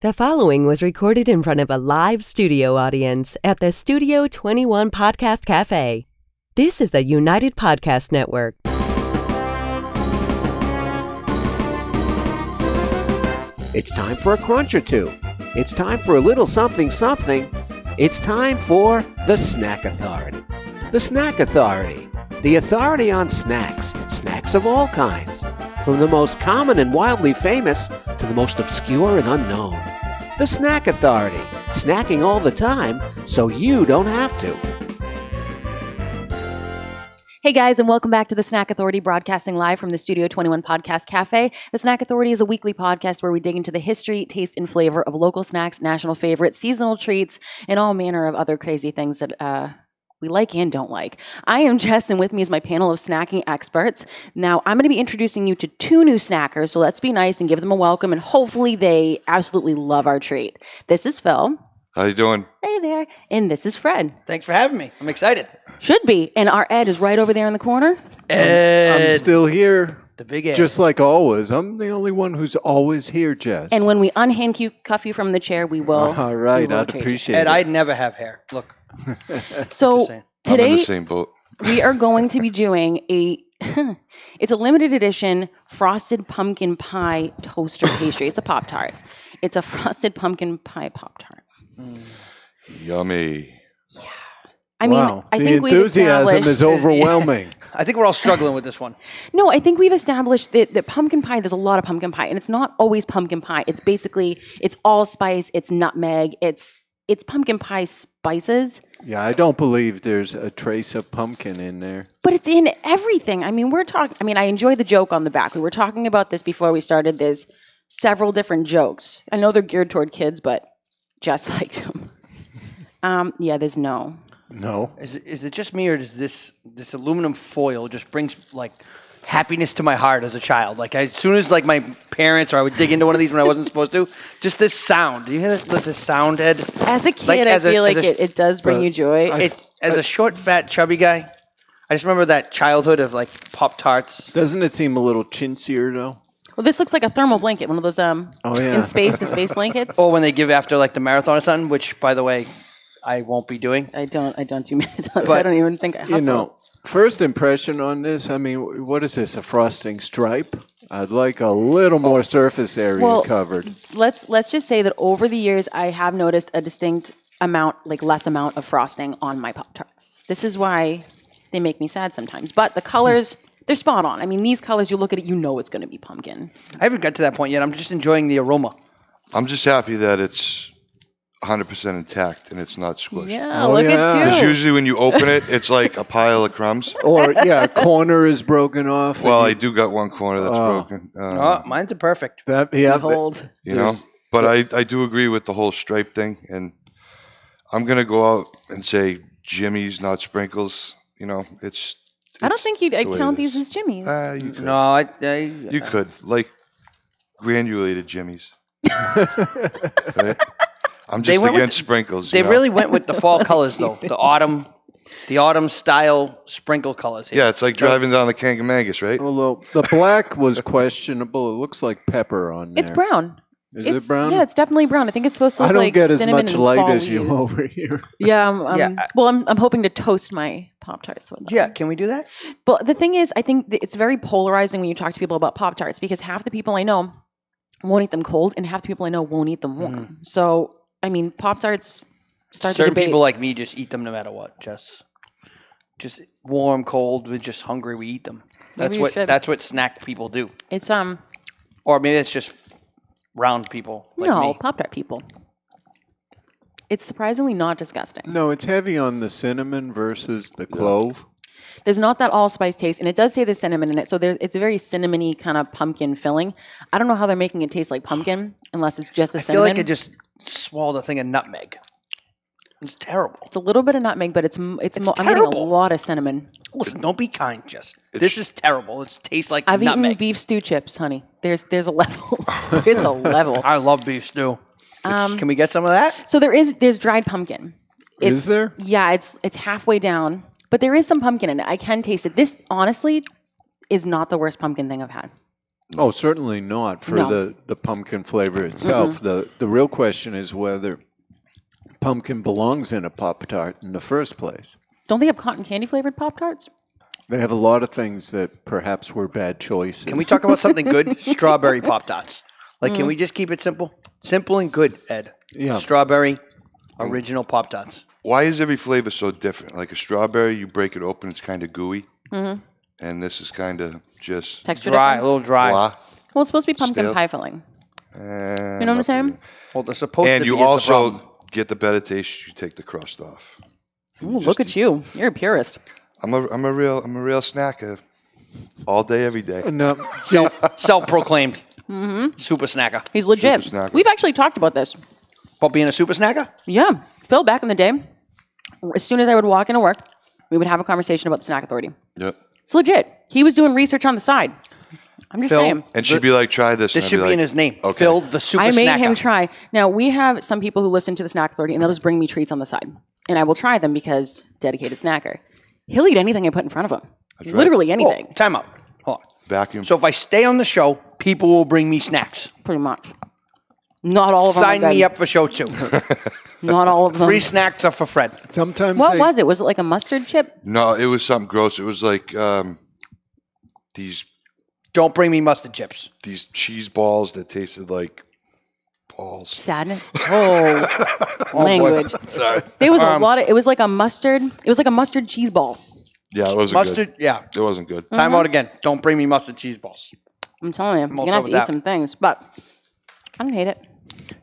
The following was recorded in front of a live studio audience at the Studio 21 Podcast Café. This is the United Podcast Network. It's time for a crunch or two. It's time for a little something something. It's time for the Snack Authority. The Snack Authority. The authority on snacks. Snacks of all kinds. From the most common and wildly famous to the most obscure and unknown. The Snack Authority. Snacking all the time so you don't have to. Hey guys, and welcome back to the Snack Authority, broadcasting live from the Studio 21 Podcast Café. The Snack Authority is a weekly podcast where we dig into the history, taste, and flavor of local snacks, national favorites, seasonal treats, and all manner of other crazy things that we like and don't like. I am Jess, and with me is my panel of snacking experts. Now, I'm going to be introducing you to two new snackers, so let's be nice and give them a welcome, and hopefully they absolutely love our treat. This is Phil. How you doing? Hey there. And this is Fred. Thanks for having me. I'm excited. Should be. And our Ed is right over there in the corner. Ed. I'm still here. The big Ed. Just like always. I'm the only one who's always here, Jess. And when we unhandcuff you from the chair, we will. All right, we will I'd change appreciate Ed, it. I never have hair. Look. So Just saying. I'm in today the same boat. we are going to be doing it's a limited edition frosted pumpkin pie toaster pastry. It's a Pop-Tart. It's a frosted pumpkin pie Pop-Tart. Yummy. I mean, Wow. I The think we've enthusiasm established. is overwhelming. I think we're all struggling with this one. No, I think we've established that pumpkin pie, there's a lot of pumpkin pie, and it's not always pumpkin pie. It's basically, it's allspice, it's nutmeg, it's pumpkin pie spices, Yeah, I don't believe there's a trace of pumpkin in there. but it's in everything. I mean, I enjoy the joke on the back. We were talking about this before we started. There's several different jokes. I know they're geared toward kids, but Jess liked them. Yeah, there's no. No. Is it just me, or does this aluminum foil just brings like happiness to my heart as a child? Like as soon as like my parents or I would dig into one of these when I wasn't supposed to, just this sound. Do you hear this sound, Ed? As a kid, Like, I feel like it does bring you joy. As a short, fat, chubby guy, I just remember that childhood of like Pop-Tarts. Doesn't it seem a little chintzier, though? Well, this looks like a thermal blanket, one of those yeah. in space, the space blankets. Or when they give after like the marathon or something, which by the way, I won't be doing. I don't do marathons. I don't even think I hustle. You know, first impression on this, I mean, what is this, a frosting stripe? I'd like a little more surface area covered. Let's just say that over the years, I have noticed a distinct amount, like less amount of frosting on my Pop-Tarts. This is why they make me sad sometimes. But the colors, they're spot on. I mean, these colors, you look at it, you know it's going to be pumpkin. I haven't got to that point yet. I'm just enjoying the aroma. I'm just happy that it's 100% intact and it's not squished. Yeah, Oh, look yeah. at Because you. usually when you open it, it's like a pile of crumbs. Or, yeah, a corner is broken off. Well, I do got one corner that's broken. Oh, mine's a perfect. Behold. You know, but I do agree with the whole stripe thing. And I'm going to go out and say Jimmy's, not sprinkles. You know, I don't think you'd the way count it these is. as Jimmy's. You could. No, You could. Like granulated Jimmy's. Right? I'm just went with- against sprinkles. They you know? really went with the fall colors though. The autumn style sprinkle colors here. Yeah, it's like driving down the Kangamangas, right? Although the black was questionable. It looks like pepper on there. It's brown. Is it brown? Yeah, it's definitely brown. I think it's supposed to look I don't like get as cinnamon much and light fall as you leaves. over here. Yeah, I'm hoping to toast my Pop-Tarts with them. Yeah, can we do that? But the thing is, I think that it's very polarizing when you talk to people about Pop-Tarts because half the people I know won't eat them cold and half the people I know won't eat them warm. So, I mean, Pop-Tarts start Certain the debate. people like me just eat them no matter what. Just warm, cold, we're just hungry, we eat them. Maybe you should. That's what snack people do. It's Or maybe it's just round people like no, me. Pop-Tart people. It's surprisingly not disgusting. No, it's heavy on the cinnamon versus the clove. There's not that allspice taste, and it does say there's cinnamon in it, so it's a very cinnamony kind of pumpkin filling. I don't know how they're making it taste like pumpkin, unless it's just the I feel cinnamon. like I just swallowed a thing of nutmeg. It's terrible. It's a little bit of nutmeg, but I'm getting a terrible. lot of cinnamon. Listen, don't be kind, Jess. This is terrible. It tastes like I've nutmeg. eaten beef stew chips, honey. There's a level. There's a level. I love beef stew. Can we get some of that? So there's dried pumpkin. Is there? Yeah, it's halfway down, but there is some pumpkin in it. I can taste it. This honestly is not the worst pumpkin thing I've had. Oh, certainly not for No. the pumpkin flavor itself. The real question is whether pumpkin belongs in a Pop-Tart in the first place. Don't they have cotton candy flavored Pop-Tarts? They have a lot of things that perhaps were bad choices. Can we talk about something good? Strawberry Pop-Tarts. Like, can we just keep it simple? Simple and good, Ed. Yeah. Strawberry, original Pop-Tarts. Why is every flavor so different? Like a strawberry, you break it open, it's kind of gooey. And this is kind of just Texture Dry, a difference? little dry. blah. Well, it's supposed to be pumpkin Stale. pie filling. You know what I'm Not saying? really. Well, they're supposed And to you be is the also problem. get the better taste. You take the crust off. Ooh, look at you. You're a purist. I'm a real snacker, all day, every day. No, Self-proclaimed super snacker. He's legit. Super snacker. We've actually talked about this. About being a super snacker? Yeah. Phil, back in the day, as soon as I would walk into work, we would have a conversation about the Snack Authority. Yep. It's legit. He was doing research on the side. I'm just Phil, saying. And she'd be like, "Try this." This and I'd should be like, in his name. Okay. Phil, the super I made snacker. him try. Now, we have some people who listen to the Snack Authority, and they'll just bring me treats on the side. And I will try them because dedicated snacker. He'll eat anything I put in front of him. right. Literally anything, Time out. Hold on. Vacuum. So if I stay on the show, people will bring me snacks. pretty much. Not all of them. Sign are me good. up for show 2. Not all of them. Free snacks are for Fred. sometimes What they, was it? Was it like a mustard chip? No, it was something gross. It was like these Don't bring me mustard chips. cheese balls that tasted like balls. Sadness. Oh, language. Sorry. There was a lot of. It was like a mustard. It was like a mustard cheese ball. Yeah, it wasn't Mustard, good. yeah. It wasn't good. Time out again. Don't bring me mustard cheese balls. I'm telling you, you're also gonna have with to eat that. some things, but I don't hate it.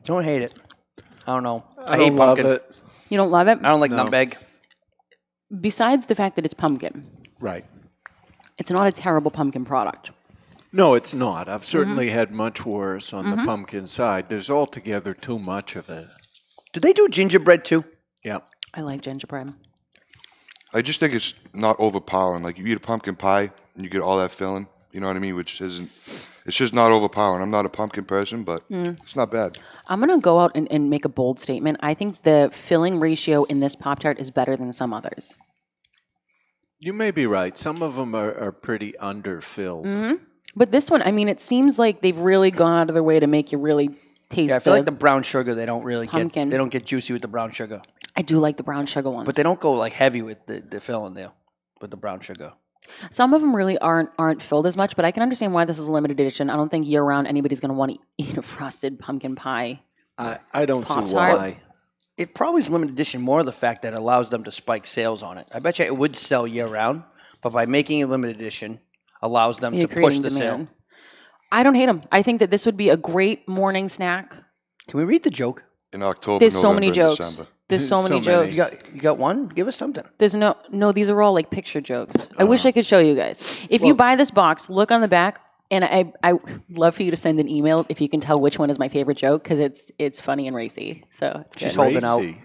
Don't hate it. I don't know. I hate don't love pumpkin. it. You don't love it? I don't like No. nutmeg. Besides the fact that it's pumpkin, Right. it's not a terrible pumpkin product. No, it's not. I've certainly had much worse on the pumpkin side. There's altogether too much of it. Do they do gingerbread too? Yeah. I like gingerbread. I just think it's not overpowering. Like you eat a pumpkin pie and you get all that filling. You know what I mean? Which isn't. It's just not overpowering. I'm not a pumpkin person, but it's not bad. I'm going to go out and make a bold statement. I think the filling ratio in this Pop-Tart is better than some others. You may be right. Some of them are pretty underfilled. But this one, I mean, it seems like they've really gone out of their way to make you really taste Yeah, I feel the like the brown sugar, they don't really pumpkin. get. They don't get juicy with the brown sugar, I do like the brown sugar ones. but they don't go like heavy with the filling there with the brown sugar. Some of them really aren't filled as much, but I can understand why this is a limited edition. I don't think year-round anybody's going to want to eat a frosted pumpkin pie. I don't see Pop-Tart. why. It probably is limited edition more the fact that it allows them to spike sales on it. I bet you it would sell year round, but by making it limited edition, allows them You're to push creating the demand. sale. I don't hate them. I think that this would be a great morning snack. Can we read the joke? In October, There's so November, many and jokes. December. There's so many So many. jokes. You got one? Give us something. There's no, these are all like picture jokes. I wish I could show you guys. If you buy this box, look on the back, and I love for you to send an email if you can tell which one is my favorite joke because it's funny and racy. So it's She's good. holding out. Racy.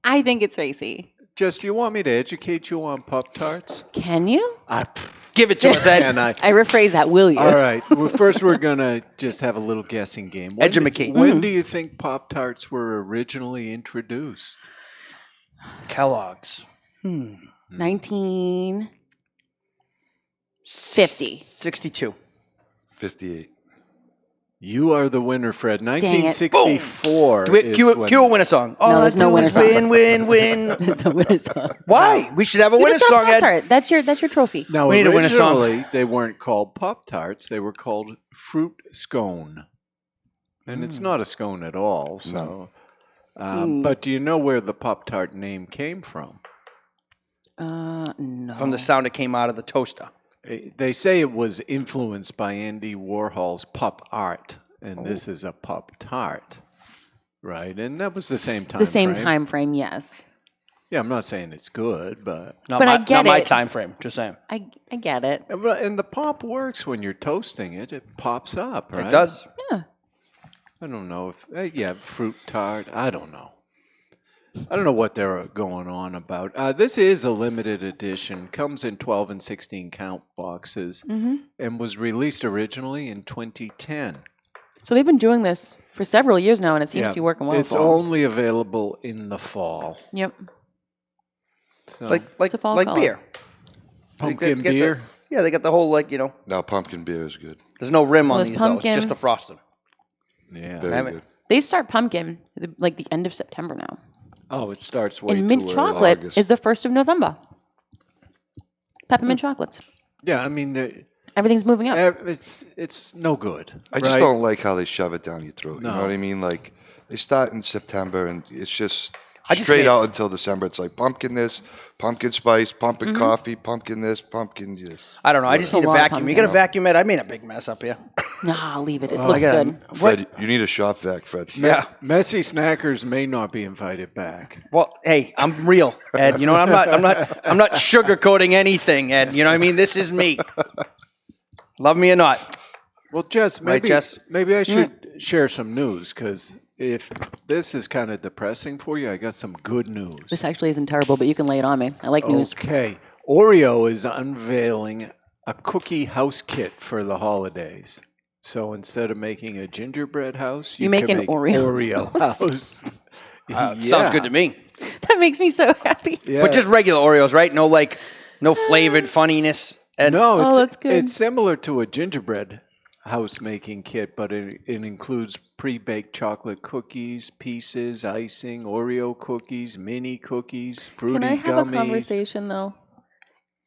I think it's racy. Just, do you want me to educate you on Pop-Tarts? Can you? Give it to us, Ed. And I. I rephrase that. Will you? All right. Well, first, we're going to just have a little guessing game. Edumacate. When do you think Pop-Tarts were originally introduced? Kellogg's. 1950. 62. 58. You are the winner, Fred. it. 1964. Do we, is cue, when- cue a winner song. All there's I no do winner is song. win. There's no winner song. Why? We should have a You winner just got a song, Ed. Pop-Tart. That's your trophy. Now, We need to win a song. originally, they weren't called Pop-Tarts. They were called Fruit Scone. And it's not a scone at all. So, But do you know where the Pop-Tart name came from? No. From the sound that came out of the toaster. They say it was influenced by Andy Warhol's pop art, and this is a Pop-Tart, right? And that was the same time. the same frame. time frame, yes. Yeah, I'm not saying it's good, but But I get not my it. time frame. Just saying. I get it. and the pop works when you're toasting it. It pops up, right? It does. Yeah. I don't know if fruit tart. I don't know. I don't know what they're going on about. This is a limited edition. Comes in 12 and 16 count boxes, and was released originally in 2010. So they've been doing this for several years now, and it seems to be working well. It's for them. only available in the fall. Yep. So Like a fall like color. beer. pumpkin get the- beer. Yeah, they got the whole Now pumpkin beer is good. There's no rim on there's these though. It's pumpkin. just the frosting. Yeah. Very good. They start pumpkin like the end of September now. Oh, it starts way And too mint early. chocolate August. is the 1st of November. Peppermint chocolates. Yeah, I mean, Everything's moving up. it's no good. I just right? don't like how they shove it down your throat. You No. know what I mean? Like they start in September and it's just just straight hate- out until December. It's like pumpkin this, pumpkin spice, pumpkin Mm-hmm. coffee, pumpkin this, pumpkin this. I don't know. I just need a lot of vacuum. You got a pumpkin. vacuum, Ed? I made a big mess up here. Nah, leave it. It I looks got good. Fred, you need a shop vac, Fred. Yeah. Messy snackers may not be invited back. Well, hey, I'm real, Ed. You know what? I'm not sugarcoating anything, Ed. You know what I mean? This is me. Love me or not. Well, Jess, Right, maybe Jess? maybe I should share some news because if this is kind of depressing for you, I got some good news. This actually isn't terrible, but you can lay it on me. I like news. Okay, Oreo is unveiling a cookie house kit for the holidays. So instead of making a gingerbread house, you make can an make Oreo house. Sounds good to me. That makes me so happy. Yeah. But just regular Oreos, right? No flavored funniness. Ed. No, Oh, that's good. It's similar to a gingerbread house making kit, but it includes pre-baked chocolate cookies, pieces, icing, Oreo cookies, mini cookies, fruity Can I have gummies. a conversation, though?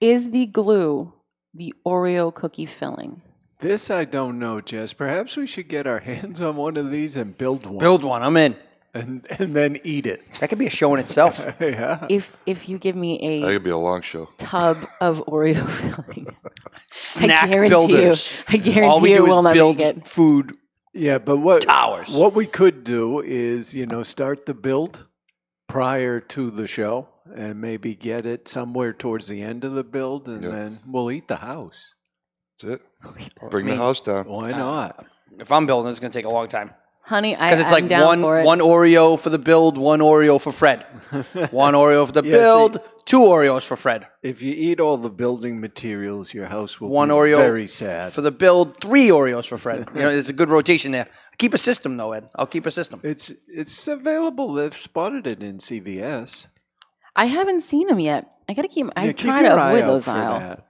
Is the glue the Oreo cookie filling? This I don't know, Jess. Perhaps we should get our hands on one of these and build one. Build one. I'm in. And then eat it. That could be a show in itself. Yeah. If you give me That a could be a long show. tub of Oreo filling, Snack guarantee builders. I guarantee All we you do will is not build make it. food Yeah, but what towers. what we could do is, start the build prior to the show and maybe get it somewhere towards the end of the build and Yeah. then we'll eat the house. That's it. Bring the house down. Why not? If I'm building, it's going to take a long time. Honey, Because it's I'm like down for it. one Oreo for the build, one Oreo for Fred. One Oreo for the Yeah, build, 2 Oreos for Fred. If you eat all the building materials, your house will One be Oreo very sad. For the build, 3 Oreos for Fred. It's a good rotation there. Keep a system, though, Ed. I'll keep a system. It's available. They've spotted it in CVS. I haven't seen them yet. I gotta keep. I Yeah, keep try your to eye avoid out those for aisle. that.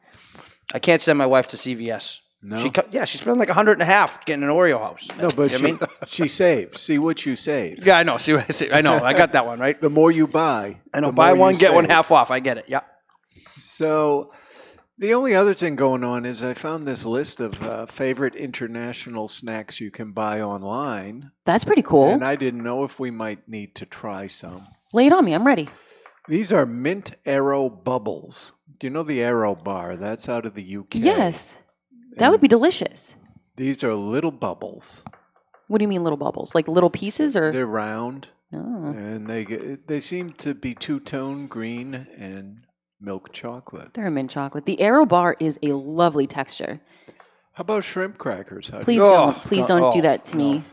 I can't send my wife to CVS. No? She spent like $150 getting an Oreo house. No, but You know what I mean? she saves. See what you save. Yeah, I know. See what I say? I know. I got that one, right? The more you buy, I know. the Buy more one, you get one save. half off. I get it. Yeah. So the only other thing going on is I found this list of favorite international snacks you can buy online. That's pretty cool. And I didn't know if we might need to try some. Lay it on me. I'm ready. These are Mint Aero Bubbles. Do you know the Aero bar? That's out of the UK. Yes, that would be delicious. These are little bubbles. What do you mean, little bubbles? Like little pieces, or? They're round, Oh. and they seem to be two-tone green and milk chocolate. They're a mint chocolate. The Aero bar is a lovely texture. How about shrimp crackers? Please Oh, don't do that to me.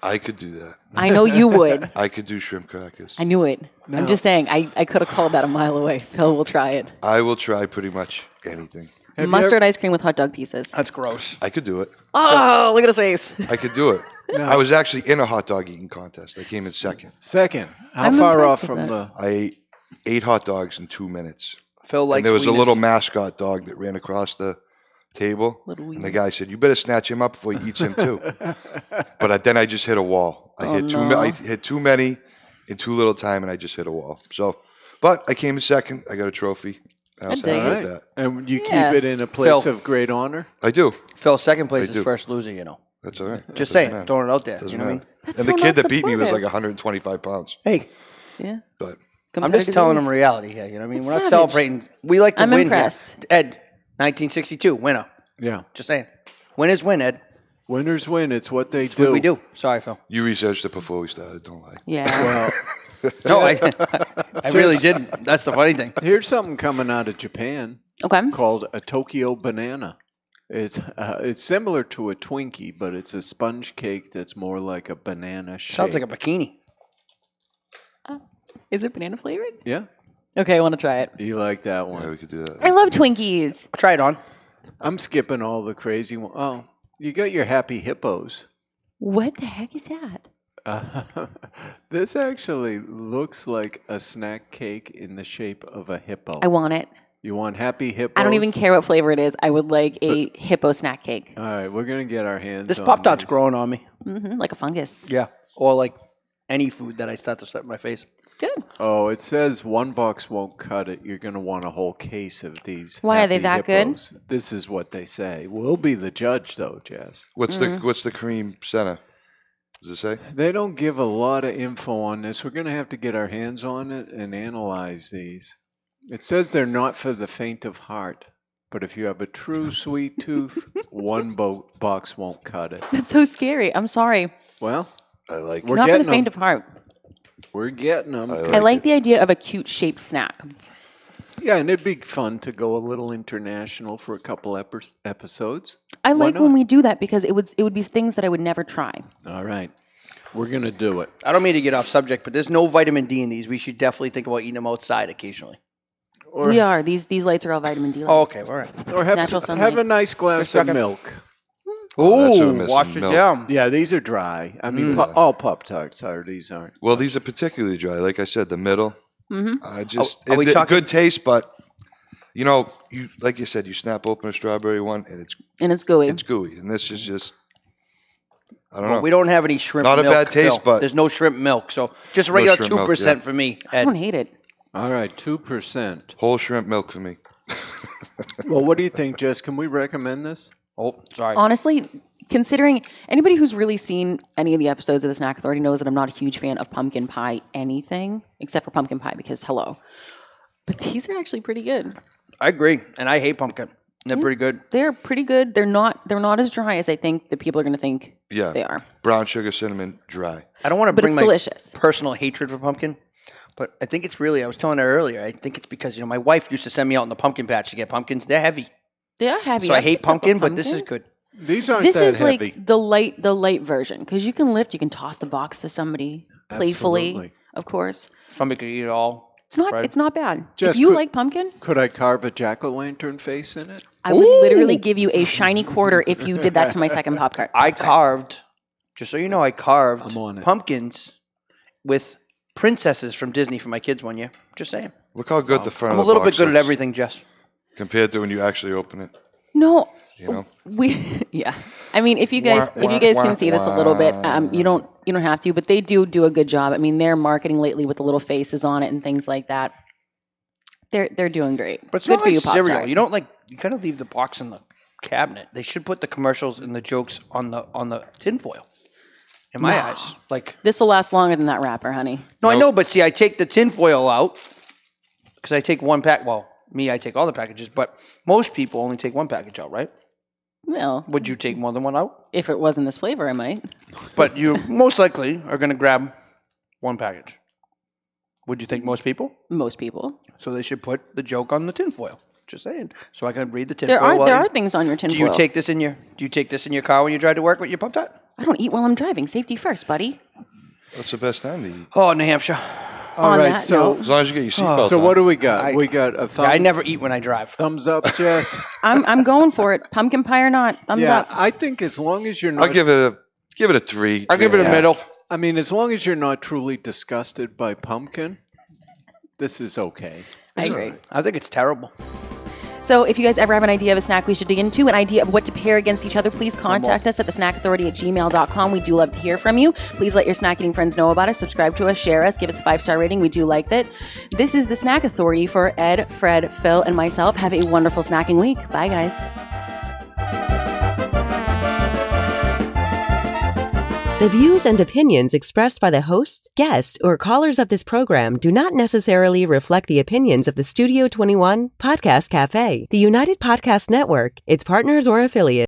I could do that. I know you would. I could do shrimp crackers. I knew it. I'm just saying. I could have called that a mile away. Phil will try it. I will try pretty much anything. Have you Mustard ice cream with hot dog pieces. That's gross. I could do it. Oh, look at his face. I could do it. No. I was actually in a hot dog eating contest. I came in second. Second, how I'm far impressed off with from that. the? I ate 8 hot dogs in 2 minutes. Phil likes And there was a sweetness. little mascot dog that ran across the table. Little And the wee. guy said, "You better snatch him up before he eats him too." But then I just hit a wall. I hit too many in too little time, and I just hit a wall. So, but I came in second. I got a trophy. I was dig happy it. with that. And you Yeah. keep it in a place Phil. of great honor. I do. Phil, second place I is do. first loser, you know. That's all right. Just Doesn't saying, matter. throwing it out there. Doesn't You know what I mean? matter. That's And the so kid not that beat me was like supportive. 125 pounds. Hey, Yeah. But I'm just telling them Competitiveness. reality here. You know what I mean? That's We're not savage. celebrating. We like to I'm win impressed. here. Ed, 1962, winner. Yeah, Just saying. Winners win, Ed. winners win. It's what they That's do. what we do. Sorry, Phil. you researched it before we started. Don't lie. Yeah. Well, No, I really didn't. That's the funny thing. here's something coming out of Japan Okay. called a Tokyo banana. It's similar to a Twinkie, but it's a sponge cake that's more like a banana shape. Sounds like a bikini. Is it banana flavored? Yeah, Okay, I want to try it. you like that Yeah, one. we could do that. I love Twinkies. Try it on. I'm skipping all the crazy ones. Oh, you got your happy hippos. What the heck is that? This actually looks like a snack cake in the shape of a hippo. I want it. You want Happy Hippos? I don't even care what flavor it is. I would like a hippo snack cake. All right, we're going to get our hands This on Pop-Tart's these. growing on me. Like a fungus. Yeah. Or like any food that I start to slap in my face. It's good. Oh, it says one box won't cut it. You're going to want a whole case of these. Why, are they Happy that good? Hippos. This is what they say. We'll be the judge, though, Jess. What's the cream center? Does it say? They don't give a lot of info on this. We're going to have to get our hands on it and analyze these. It says they're not for the faint of heart, but if you have a true sweet tooth, one box won't cut it. That's so scary. I'm sorry. Well, I like we're Not for the getting faint them. of heart. We're getting them. I like the idea of a cute shaped snack. Yeah, and it'd be fun to go a little international for a couple episodes. I Why like not? when we do that because it would be things that I would never try. All right. We're going to do it. I don't mean to get off subject, but there's no vitamin D in these. We should definitely think about eating them outside occasionally. Or, We are. These lights are all vitamin D lights. Oh, okay. All right. or have, Natural some, have a sunlight. nice glass of milk. that's what I'm Ooh, missing, wash it milk. down. Yeah, these are dry. I mean, all Pop-Tarts are. These aren't. Well, these are particularly dry. Like I said, the middle. I just Are we talking- good taste, but you know, you like you said, you snap open a strawberry one and And it's gooey. it's gooey, and this is just I don't know. Well, we don't have any shrimp Not a milk. bad taste, Phil. but- there's no shrimp milk. So just regular shrimp milk, 2% yeah. for me. I Ed. don't hate it. All right, 2%. Whole shrimp milk for me. Well, what do you think, Jess? Can we recommend this? Oh, sorry. Honestly, considering anybody who's really seen any of the episodes of the Snack Authority knows that I'm not a huge fan of pumpkin pie anything, except for pumpkin pie because hello. But these are actually pretty good. I agree, and I hate pumpkin. They're pretty good. They're pretty good. They're not as dry as I think that people are going to think Yeah, they are. brown sugar, cinnamon, dry. I don't want to But bring it's my delicious. personal hatred for pumpkin, but I think it's really. I was telling her earlier. I think it's because my wife used to send me out in the pumpkin patch to get pumpkins. They're heavy, They are heavy. so I I've hate picked up a pumpkin, but this is good. These aren't This that is heavy. like the light version because you can lift, you can toss the box to somebody playfully, Absolutely. of course. Somebody could eat it all. It's not bad. Jess, if you could- like pumpkin, Could I carve a jack-o'-lantern face in it? I would literally give you a shiny quarter if you did that to my second Pop-Tart. I carved, just so you know, I carved I'm on it. pumpkins with princesses from Disney for my kids one year. Just saying. Look how good the front I'm of a the little bit box good at looks everything, Jess. compared to when you actually open it. No, You know, yeah. I mean, if you guys can see this a little bit, you don't have to, but they do a good job. I mean, they're marketing lately with the little faces on it and things like that. They're doing great. But it's good not for like you, cereal. Pop-Tart. You don't you gotta leave the box in the cabinet. They should put the commercials and the jokes on the tinfoil. In my eyes. This will last longer than that wrapper, honey. No, I know, but see, I take the tinfoil out because I take one pack. Well, me, I take all the packages, but most people only take one package out, right? Well, Would you take more than one out? if it wasn't this flavor, I might. But you most likely are going to grab one package. Would you think most people? Most people. So they should put the joke on the tinfoil. Just saying, so I can read the There tinfoil. are things on your Do tinfoil. you take this in your car when you drive to work with your Pop-Tart? I don't eat while I'm driving. Safety first, buddy. that's the best time to eat. Oh, New Hampshire. All On right, that so note- As long as you get your seatbelt so on. what do we got? We got a I never eat when I drive. thumbs up, Jess. I'm going for it. Pumpkin pie or not, thumbs Yeah, up. I think as long as you're not, I'll give it a 3. I'll give it a middle. I mean, as long as you're not truly disgusted by pumpkin, this is okay. I agree. I think it's terrible. So if you guys ever have an idea of a snack we should dig into, an idea of what to pair against each other, please contact us at thesnackauthority@gmail.com. We do love to hear from you. Please let your snack eating friends know about us. Subscribe to us, share us, give us a 5-star rating. We do like that. This is the Snack Authority for Ed, Fred, Phil, and myself. Have a wonderful snacking week. Bye, guys. The views and opinions expressed by the hosts, guests, or callers of this program do not necessarily reflect the opinions of the Studio 21 Podcast Café, the United Podcast Network, its partners, or affiliates.